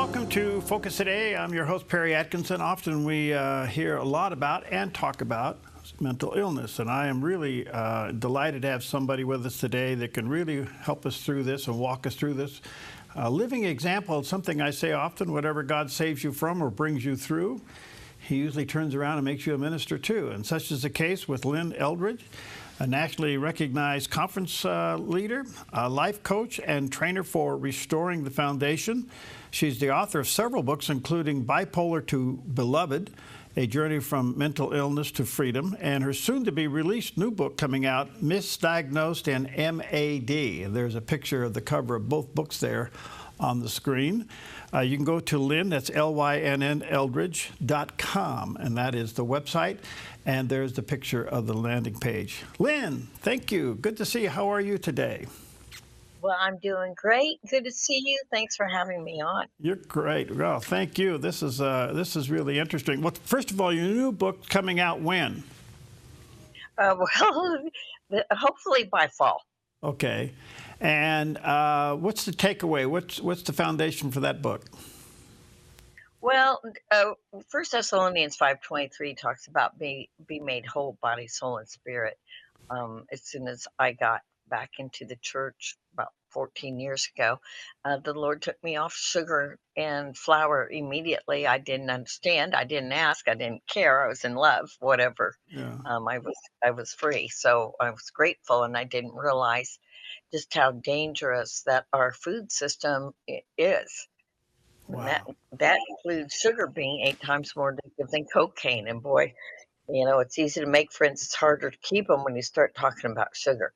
welcome to Focus Today. I'm your host, Perry Atkinson. Often we hear a lot about and talk about mental illness, and I am really delighted to have somebody with us today that can really help us through this and walk us through this. A living example of something I say often: whatever God saves you from or brings you through, He usually turns around and makes you a minister too. And such is the case with Lynn Eldridge, a nationally recognized conference leader, a life coach, and trainer for Restoring the Foundation. She's the author of several books, including Bipolar to Beloved, A Journey from Mental Illness to Freedom, and her soon-to-be-released new book coming out, Misdiagnosed and MAD. And there's a picture of the cover of both books there on the screen. You can go to Lynn, that's Lynn Eldridge.com, and that is the website. And there's the picture of the landing page. Lynn, thank you. Good to see you. How are you today? Well, I'm doing great. Good to see you. Thanks for having me on. You're great. Well, thank you. This is really interesting. Well, first of all, your new book coming out when? Well, hopefully by fall. Okay. And what's the takeaway? What's the foundation for that book? Well, 1 Thessalonians 5:23 talks about be made whole, body, soul, and spirit. As soon as I got back into the church about 14 years ago, the Lord took me off sugar and flour immediately. I didn't understand. I didn't ask. I didn't care. I was in love, whatever. Yeah. I was free. So I was grateful, and I didn't realize just how dangerous that our food system is. And Wow. that includes sugar being 8 times more addictive than cocaine. And boy, it's easy to make friends. It's harder to keep them when you start talking about sugar.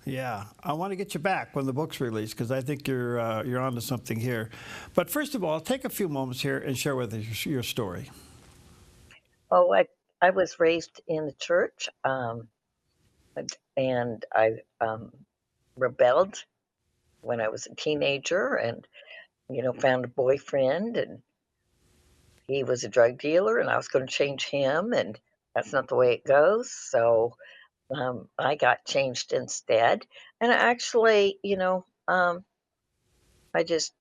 Yeah, I want to get you back when the book's released because I think you're onto something here. But first of all, take a few moments here and share with us your story. Oh, I was raised in the church, and I rebelled when I was a teenager, and found a boyfriend, and he was a drug dealer, and I was going to change him, and that's not the way it goes. So I got changed instead, and actually, I just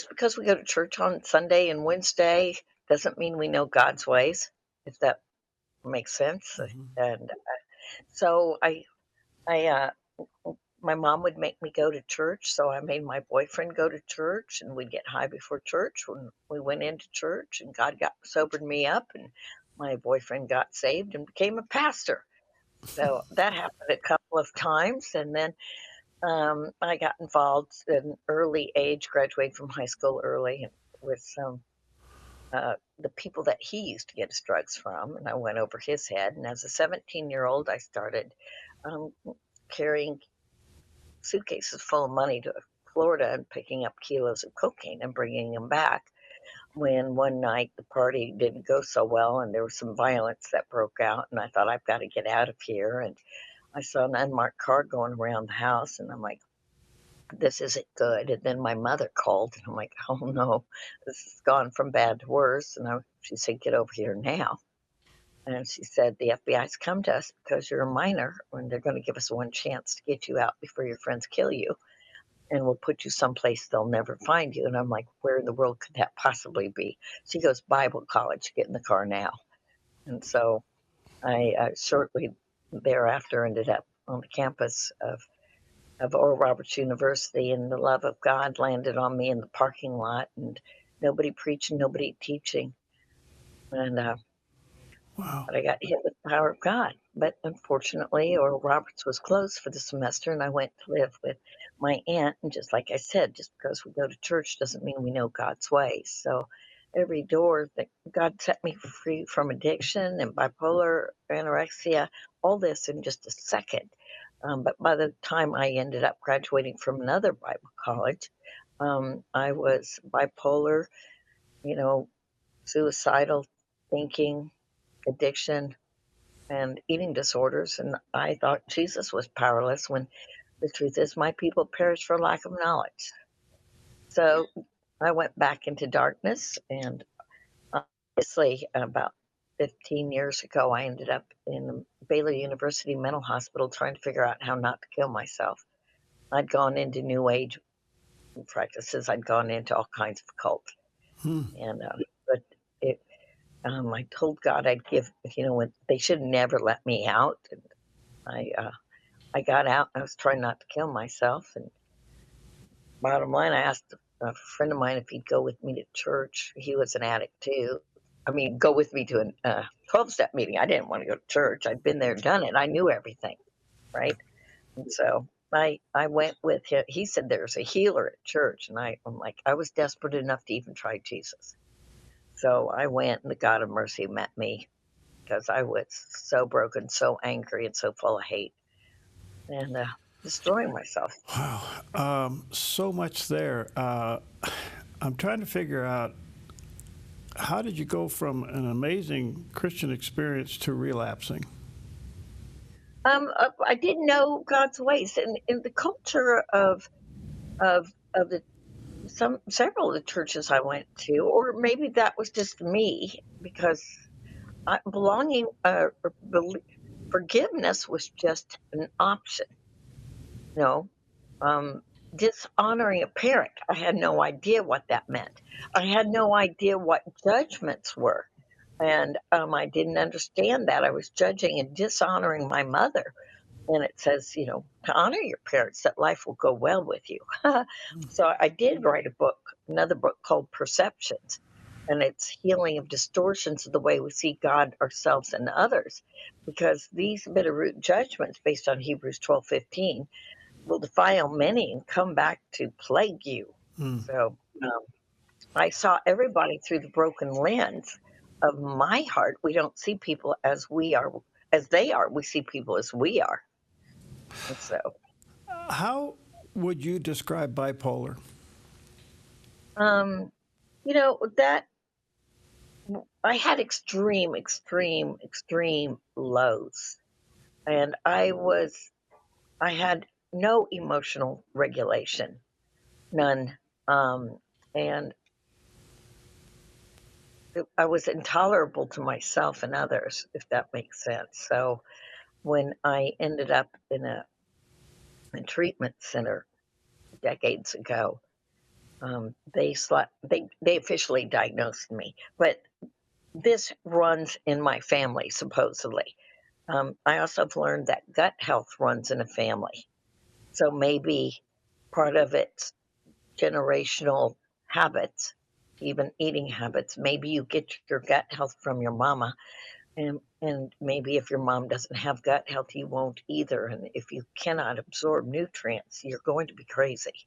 because we go to church on Sunday and Wednesday doesn't mean we know God's ways, if that makes sense. Hmm. And so I my mom would make me go to church, so I made my boyfriend go to church, and we'd get high before church when we went into church, and God got sobered me up, and my boyfriend got saved and became a pastor. So that happened a couple of times, and then I got involved at an early age, graduated from high school early, and with some the people that he used to get his drugs from, and I went over his head. And as a 17-year-old, I started um, carrying suitcases full of money to Florida and picking up kilos of cocaine and bringing them back. When one night the party didn't go so well and there was some violence that broke out, and I thought, I've got to get out of here. And I saw an unmarked car going around the house, and I'm like, this isn't good. And then my mother called, and I'm like, oh no, this has gone from bad to worse. And she said, get over here now. And she said, the FBI's come to us because you're a minor, and they're going to give us one chance to get you out before your friends kill you. And we'll put you someplace they'll never find you. And I'm like, where in the world could that possibly be? She goes, Bible college, get in the car now. And so I shortly thereafter ended up on the campus of Oral Roberts University, and the love of God landed on me in the parking lot, and nobody preaching, nobody teaching. And Wow. but I got hit with the power of God. But unfortunately, Oral Roberts was closed for the semester, and I went to live with my aunt. And just like I said, just because we go to church doesn't mean we know God's ways. So every door that God set me free from addiction and bipolar, anorexia, all this in just a second. But by the time I ended up graduating from another Bible college, I was bipolar, you know, suicidal thinking, addiction, and eating disorders. And I thought Jesus was powerless when the truth is my people perish for lack of knowledge. So I went back into darkness. And obviously, about 15 years ago, I ended up in the Baylor University Mental Hospital trying to figure out how not to kill myself. I'd gone into New Age practices. I'd gone into all kinds of cults, Hmm. and but it. I told God I'd give. When they should never let me out, and I got out. I was trying not to kill myself, and bottom line, I asked a friend of mine if he'd go with me to church. He was an addict too. I mean, go with me to a 12-step meeting. I didn't want to go to church. I'd been there, done it. I knew everything, right? And so I went with him. He said there's a healer at church, and I'm like, I was desperate enough to even try Jesus. So I went, and the God of mercy met me because I was so broken, so angry, and so full of hate, and destroying myself. Wow. So much there. I'm trying to figure out, how did you go from an amazing Christian experience to relapsing? I didn't know God's ways, and in the culture of the several of the churches I went to, or maybe that was just me because belonging or forgiveness was just an option. You know, um, dishonoring a parent, I had no idea what that meant. I had no idea what judgments were, and I didn't understand that. I was judging and dishonoring my mother, and it says, to honor your parents, that life will go well with you. So I did write another book called Perceptions, and it's healing of distortions of the way we see God, ourselves, and others, because these bitter-root judgments based on Hebrews 12:15 will defile many and come back to plague you. Mm. So I saw everybody through the broken lens of my heart. We don't see people as we are, as they are. We see people as we are. And so, How would you describe bipolar? um, that I had extreme, extreme, extreme lows. And I had no emotional regulation, none. And I was intolerable to myself and others, if that makes sense. So when I ended up in a treatment center decades ago, they officially diagnosed me, but this runs in my family supposedly. I also have learned that gut health runs in a family, so maybe part of it's generational habits, even eating habits. Maybe you get your gut health from your mama, and maybe if your mom doesn't have gut health, you won't either. And if you cannot absorb nutrients, you're going to be crazy.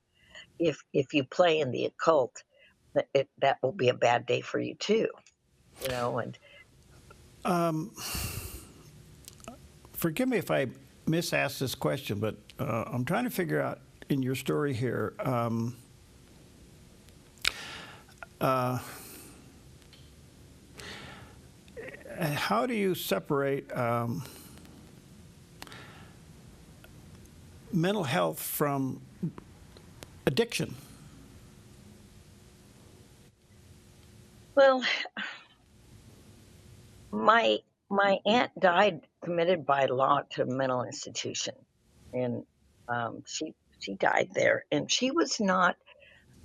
If you play in the occult, that will be a bad day for you too. And Um, Forgive me if I misasked this question, but I'm trying to figure out in your story here. Uh, how do you separate mental health from addiction? well, my my aunt died committed by law to a mental institution, and she died there, and she was not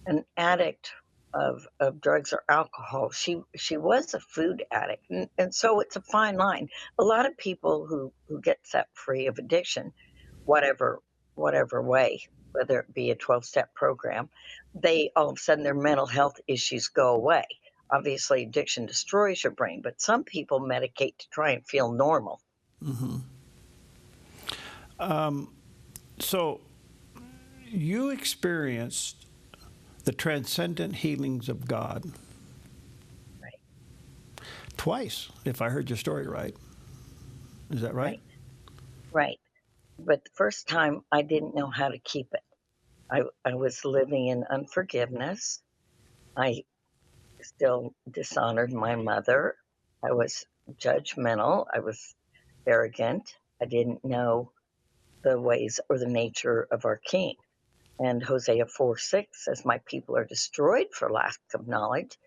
an addict of drugs or alcohol. She was a food addict, and so it's a fine line. A lot of people who get set free of addiction, whatever whatever way, whether it be a 12-step program, they all of a sudden their mental health issues go away. Obviously, addiction destroys your brain, but some people medicate to try and feel normal. Hmm. So you experienced the transcendent healings of God Right, twice, if I heard your story right. Is that right? right, right. But the first time I didn't know how to keep it. I was living in unforgiveness. I still dishonored my mother. I was judgmental. I was arrogant. I didn't know the ways or the nature of our King. And Hosea 4:6 says, my people are destroyed for lack of knowledge.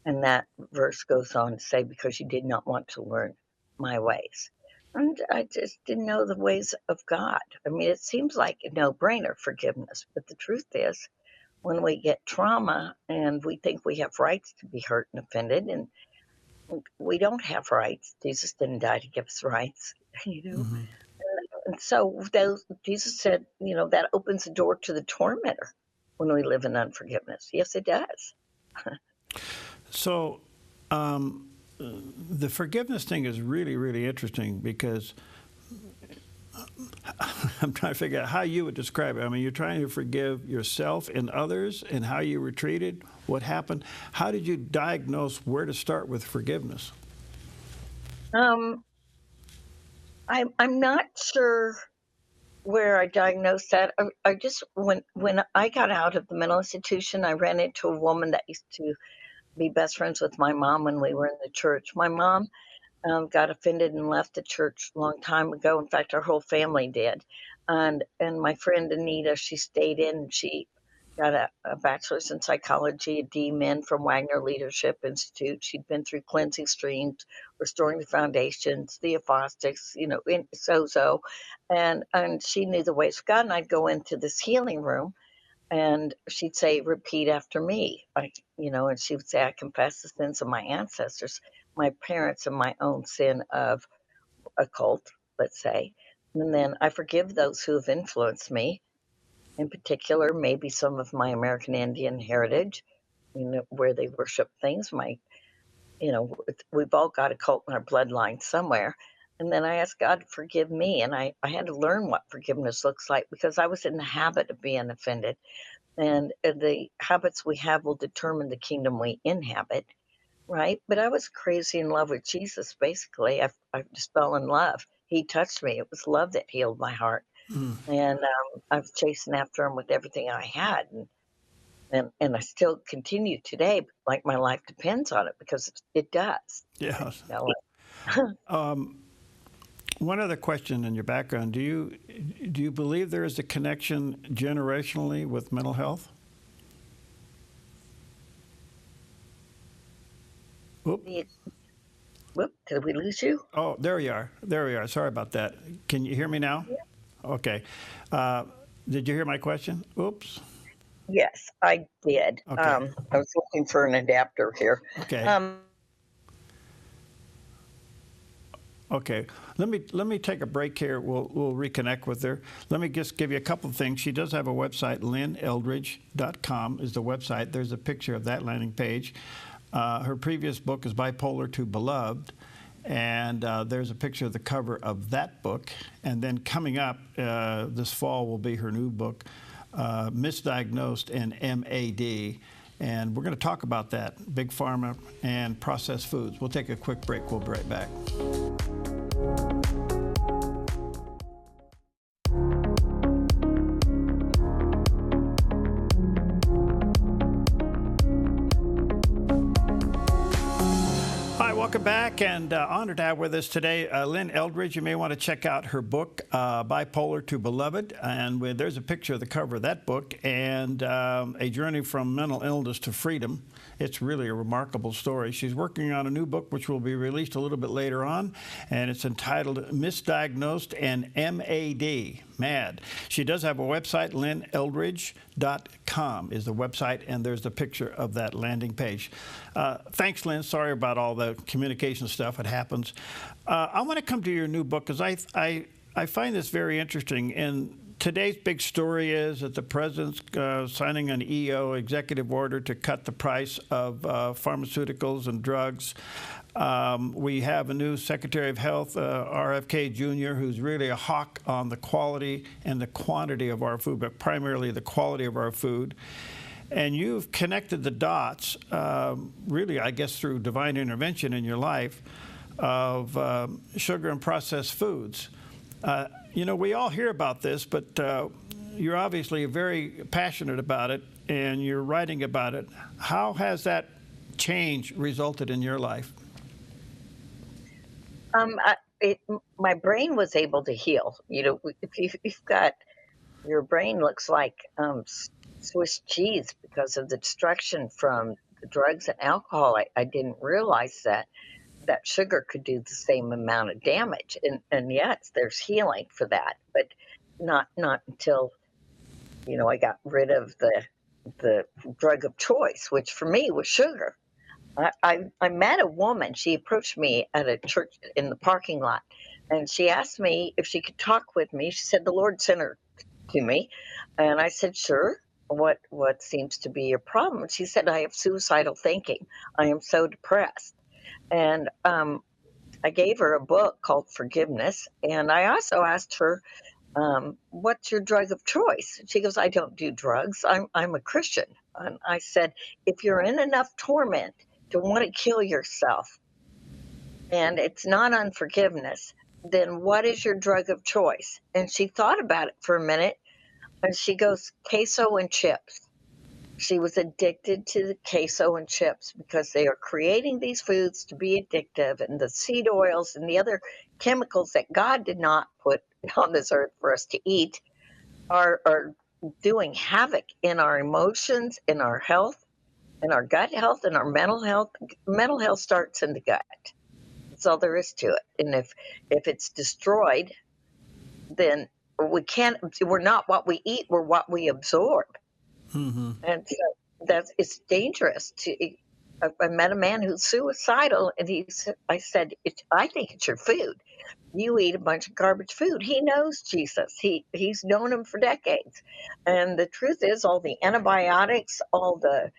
And that verse goes on to say, because you did not want to learn my ways. And I just didn't know the ways of God. I mean, it seems like a no brainer, forgiveness. But the truth is, when we get trauma and we think we have rights to be hurt and offended, and we don't have rights. Jesus didn't die to give us rights, you know. Hmm. And so those Jesus said, that opens the door to the tormentor when we live in unforgiveness. Yes, it does. So the forgiveness thing is really, really interesting because I'm trying to figure out how you would describe it. I mean, you're trying to forgive yourself and others and how you were treated, what happened. How did you diagnose where to start with forgiveness? Um, I'm not sure where I diagnosed that. I just when I got out of the mental institution, I ran into a woman that used to be best friends with my mom when we were in the church. My mom got offended and left the church a long time ago. In fact, our whole family did. And my friend Anita, she stayed in. She got a bachelor's in psychology, a D.Min from Wagner Leadership Institute. She'd been through cleansing streams, restoring the foundations, the apostatics, in Sozo, and she knew the ways of God. And I'd go into this healing room, and she'd say, "Repeat after me." And she would say, "I confess the sins of my ancestors, my parents, and my own sin of a cult," let's say. And then, "I forgive those who have influenced me, in particular, maybe some of my American Indian heritage, where they worship things. We've all got a cult in our bloodline somewhere." And then I asked God to forgive me. And I had to learn what forgiveness looks like because I was in the habit of being offended. And the habits we have will determine the kingdom we inhabit, right? But I was crazy in love with Jesus, basically. I just fell in love. He touched me. It was love that healed my heart. Mm. And I was chasing after him with everything I had. And I still continue today, like my life depends on it because it does. Yes. You know? One other question in your background: do you believe there is a connection generationally with mental health? Oop. Whoop, did we lose you? Oh, there you are. There you are. Sorry about that. Can you hear me now? Yeah. Okay. Uh, did you hear my question? Oops. Yes, I did. Okay. I was looking for an adapter here. Okay. Um, Okay, let me take a break here. We'll reconnect with her. Let me just give you a couple of things. She does have a website. LynnEldridge.com is the website. There's a picture of that landing page. Her previous book is Bipolar to Beloved, and there's a picture of the cover of that book. And then coming up this fall will be her new book, Misdiagnosed and MAD. And we're going to talk about that, big pharma and processed foods. We'll take a quick break. We'll be right back. Hi, welcome back, and honored to have with us today Lynn Eldridge. You may want to check out her book, Bipolar to Beloved, and there's a picture of the cover of that book, and a journey from mental illness to freedom. It's really a remarkable story. She's working on a new book, which will be released a little bit later on, and it's entitled Misdiagnosed and MAD, MAD. She does have a website, LynnEldridge.com is the website, and there's the picture of that landing page. Thanks, Lynn. Sorry about all the communication stuff. It happens. I want to come to your new book because I find this very interesting. And today's big story is that the president's signing an EO, executive order, to cut the price of pharmaceuticals and drugs. We have a new Secretary of Health, RFK Jr., who's really a hawk on the quality and the quantity of our food, but primarily the quality of our food. And you've connected the dots, really, I guess, through divine intervention in your life of sugar and processed foods. We all hear about this, but you're obviously very passionate about it, and you're writing about it. How has that change resulted in your life? My brain was able to heal. If you've got your brain looks like Swiss cheese because of the destruction from the drugs and alcohol. I didn't realize that sugar could do the same amount of damage, and yes, there's healing for that, but not until I got rid of the the drug of choice, which for me was sugar. I met a woman. She approached me at a church in the parking lot, and she asked me if she could talk with me. She said the Lord sent her to me, and I said, "Sure. What seems to be your problem?" And she said, "I have suicidal thinking. I am so depressed." And I gave her a book called Forgiveness, and I also asked her, "What's your drug of choice?" She goes, "I don't do drugs. I'm a Christian." And I said, "If you're in enough torment to want to kill yourself, and it's not unforgiveness, then what is your drug of choice?" And she thought about it for a minute, and she goes, "Queso and chips." She was addicted to the queso and chips because they are creating these foods to be addictive, and the seed oils and the other chemicals that God did not put on this earth for us to eat are doing havoc in our emotions, in our health, in our gut health, in our mental health. Mental health starts in the gut. That's all there is to it. And if it's destroyed, then we can't. We're not what we eat. We're what we absorb. Hmm. And so that's it's dangerous to. I met a man who's suicidal, and I said, I think it's your food. You eat a bunch of garbage food. He knows Jesus. He's known him for decades. And the truth is, all the antibiotics, all the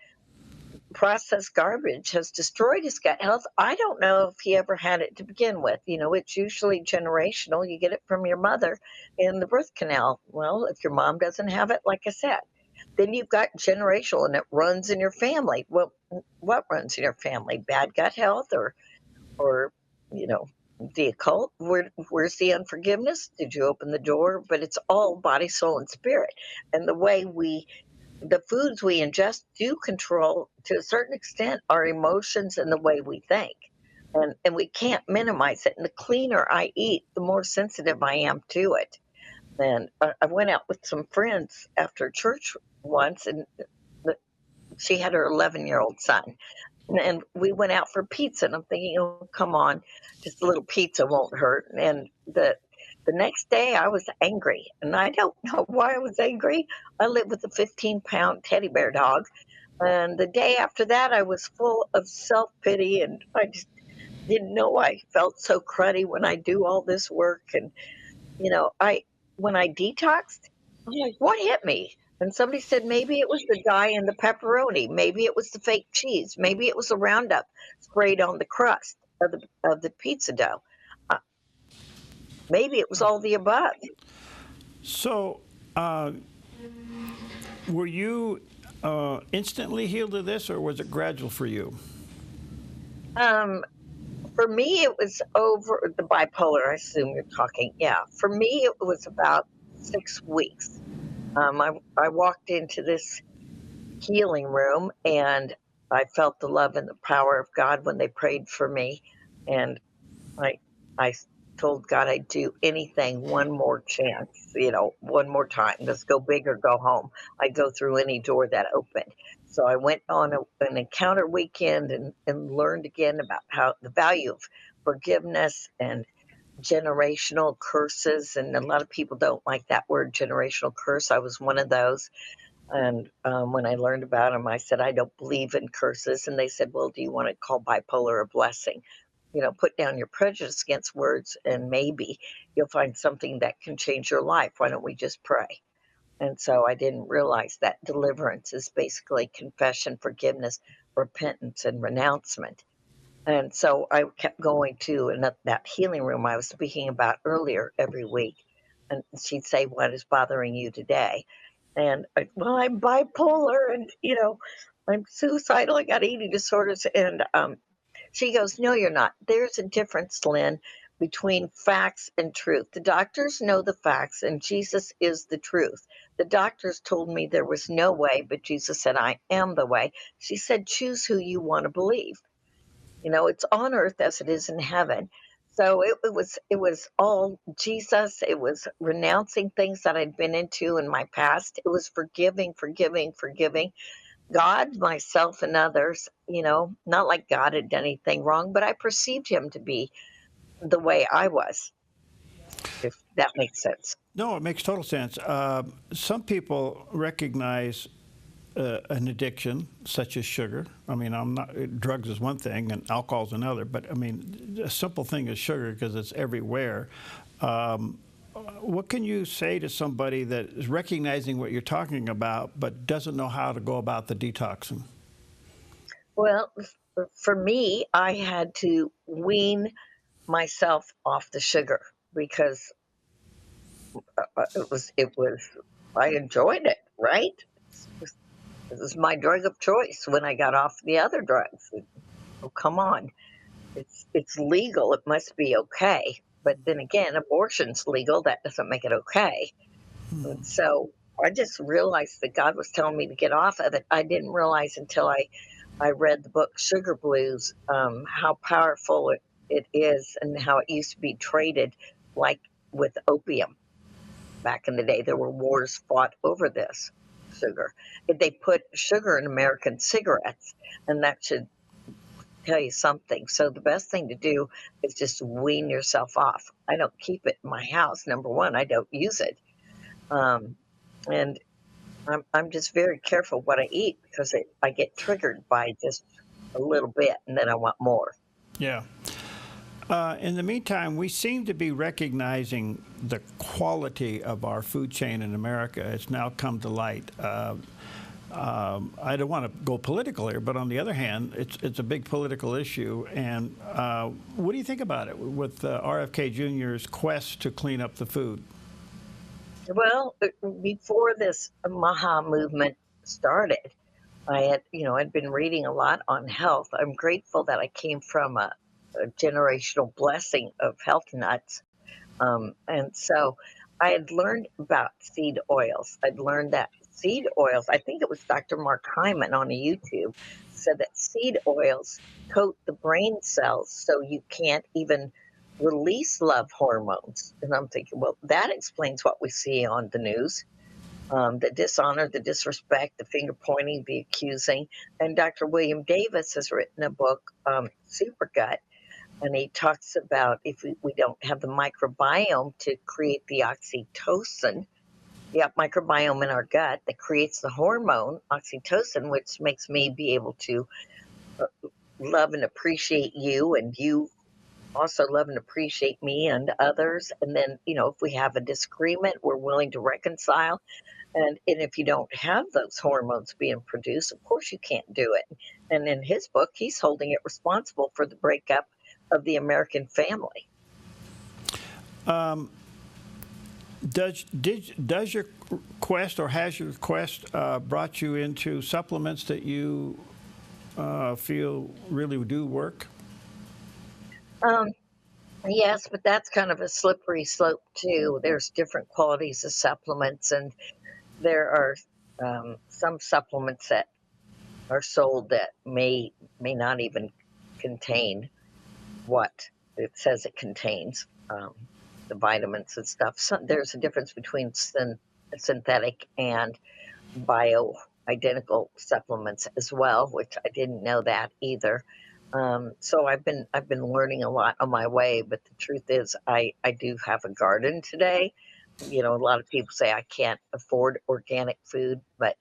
processed garbage has destroyed his gut health. I don't know if he ever had it to begin with. It's usually generational. You get it from your mother in the birth canal. Well, if your mom doesn't have it, like I said, then you've got generational and it runs in your family. Well, what runs in your family? Bad gut health or you know the occult? Where's the unforgiveness? Did you open the door? But it's all body, soul, and spirit. And the foods we ingest do control to a certain extent our emotions and the way we think, and we can't minimize it. And the cleaner I eat, the more sensitive I am to it. And I went out with some friends after church once, and the, she had her 11-year-old son, and we went out for pizza, and I'm thinking, oh, come on, just a little pizza won't hurt. And the next day I was angry, and I don't know why I was angry. I live with a 15-pound teddy bear dog, and the day after that I was full of self-pity, and I just didn't know I felt so cruddy when I do all this work. And I when I detoxed, I'm like, what hit me? And somebody said maybe it was the dye in the pepperoni, maybe it was the fake cheese, maybe it was the Roundup sprayed on the crust of the pizza dough. Uh, Maybe it was all the above. So, were you instantly healed of this, or was it gradual for you? Um, for me, it was over the bipolar. I assume you're talking. Yeah, for me, it was about 6 weeks. I walked into this healing room, and I felt the love and the power of God when they prayed for me. And I I told God I'd do anything, one more chance, one more time. Let's go big or go home. I'd go through any door that opened. So I went on an encounter weekend and learned again about how the value of forgiveness and generational curses. And a lot of people don't like that word generational curse. I was one of those. And when I learned about them, I said, I don't believe in curses. And they said, well, do you want to call bipolar a blessing? Put down your prejudice against words, and maybe you'll find something that can change your life. Why don't we just pray? And so I didn't realize that deliverance is basically confession, forgiveness, repentance, and renouncement. And so I kept going to that healing room I was speaking about earlier every week. And she'd say, what is bothering you today? And well, I'm bipolar, and I'm suicidal. I got eating disorders, and she goes, "No, you're not. There's a difference, Lynn, between facts and truth. The doctors know the facts, and Jesus is the truth. The doctors told me there was no way, but Jesus said, I am the way." She said, "Choose who you want to believe. It's on earth as it is in heaven." So it was all Jesus. It was renouncing things that I'd been into in my past. It was forgiving, forgiving, forgiving God, myself, and others. Not like God had done anything wrong, but I perceived him to be the way I was, if that makes sense. No, it makes total sense. Some people recognize an addiction such as sugar. I mean, I'm not, drugs is one thing and alcohol is another, but I mean, a simple thing is sugar because it's everywhere. Um, what can you say to somebody that is recognizing what you're talking about but doesn't know how to go about the detoxing? Well, for me, I had to wean myself off the sugar because it was I enjoyed it, right? It was my drug of choice when I got off the other drugs. Oh, come on. It's legal, it must be okay. But then again, abortion's legal, that doesn't make it okay. And so I just realized that God was telling me to get off of it. I didn't realize until I read the book Sugar Blues, how powerful it is and how it used to be traded like with opium. Back in the day, there were wars fought over this sugar. They put sugar in American cigarettes, and that should tell you something. So the best thing to do is just wean yourself off. I don't keep it in my house. Number one, I don't use it. Um, and I'm just very careful what I eat because I get triggered by just a little bit and then I want more. Yeah. In the meantime, we seem to be recognizing the quality of our food chain in America. It's now come to light. I don't want to go political here, but on the other hand, it's a big political issue. And what do you think about it with RFK Jr.'s quest to clean up the food? Well, before this Maha movement started, I'd been reading a lot on health. I'm grateful that I came from a generational blessing of health nuts. And so I had learned about seed oils. I'd learned that seed oils, I think it was Dr. Mark Hyman on a YouTube, said that seed oils coat the brain cells so you can't even release love hormones. And I'm thinking, well, that explains what we see on the news. The dishonor, the disrespect, the finger pointing, the accusing. And Dr. William Davis has written a book, Super Gut, and he talks about if we don't have the microbiome to create the oxytocin, the microbiome in our gut that creates the hormone oxytocin, which makes me be able to uh, love and appreciate you, and you also love and appreciate me and others. And then, if we have a disagreement, we're willing to reconcile. And if you don't have those hormones being produced, of course you can't do it. And in his book, he's holding it responsible for the breakup of the American family. Does your quest or has your quest brought you into supplements that you feel really do work? Um, yes, but that's kind of a slippery slope too. There's different qualities of supplements, and there are some supplements that are sold that may not even contain what it says it contains, the vitamins and stuff. So there's a difference between synthetic and bio identical supplements as well, which I didn't know that either. So I've been learning a lot on my way, but the truth is I do have a garden today. A lot of people say I can't afford organic food, but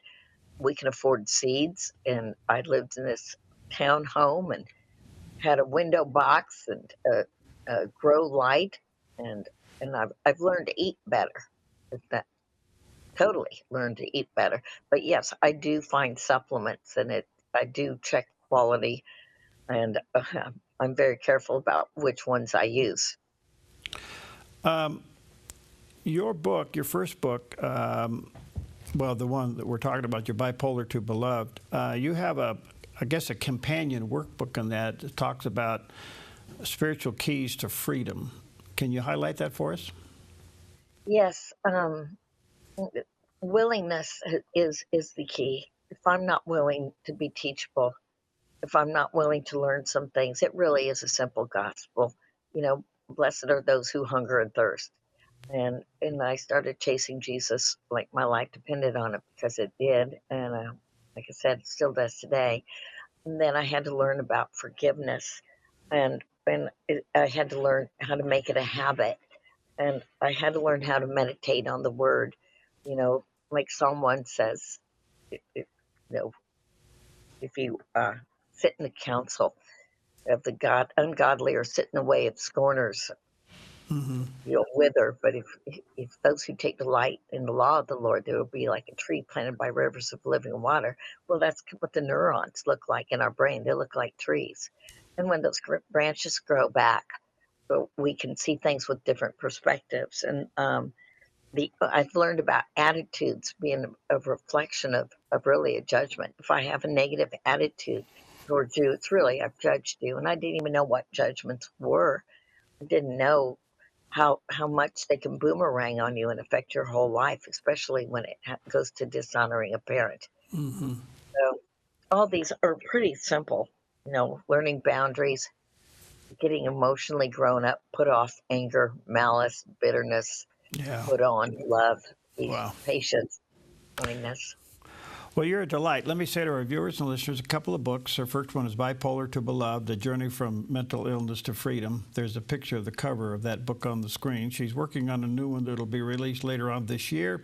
we can afford seeds. And I lived in this town home and had a window box and a grow light, and I've learned to eat better. That totally learned to eat better. But yes, I do find supplements, and I do check quality, and I'm very careful about which ones I use. Your book, your first book, well, the one that we're talking about, your Bipolar to Beloved, you have I guess, a companion workbook on that talks about spiritual keys to freedom. Can you highlight that for us? Yes, willingness is the key. If I'm not willing to be teachable, if I'm not willing to learn some things, it really is a simple gospel. Blessed are those who hunger and thirst. And I started chasing Jesus like my life depended on it because it did. And like I said, it still does today. And then I had to learn about forgiveness, and I had to learn how to make it a habit, and I had to learn how to meditate on the word. You know, like Psalm 1 says, You know, if you sit in the council of the ungodly, or sit in the way of scorners, Hmm. you'll wither. But if those who take delight in the law of the Lord, they will be like a tree planted by rivers of living water. Well, that's what the neurons look like in our brain. They look like trees. And when those branches grow back, we can see things with different perspectives. And I've learned about attitudes being a reflection of really a judgment. If I have a negative attitude towards you, it's really, I've judged you. And I didn't even know what judgments were. I didn't know how much they can boomerang on you and affect your whole life, especially when it goes to dishonoring a parent. Hmm. So all these are pretty simple, learning boundaries, getting emotionally grown up, put off anger, malice, bitterness, Yeah. put on love, peace, Wow. patience, kindness. Well, you're a delight. Let me say to our viewers and listeners a couple of books. Our first one is Bipolar to Beloved, A Journey from Mental Illness to Freedom. There's a picture of the cover of that book on the screen. She's working on a new one that will be released later on this year,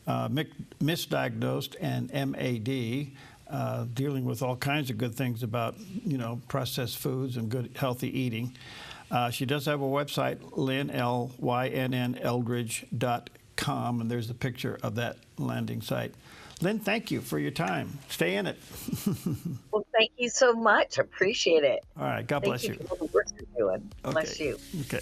Misdiagnosed and MAD, dealing with all kinds of good things about, processed foods and good, healthy eating. She does have a website, Lynn, L-Y-N-N, Eldridge.com, and there's a picture of that landing site. Lynn, thank you for your time. Stay in it. Well, thank you so much. I appreciate it. All right. God Thank bless you you. for all the work you're doing. Okay. Bless you. Okay.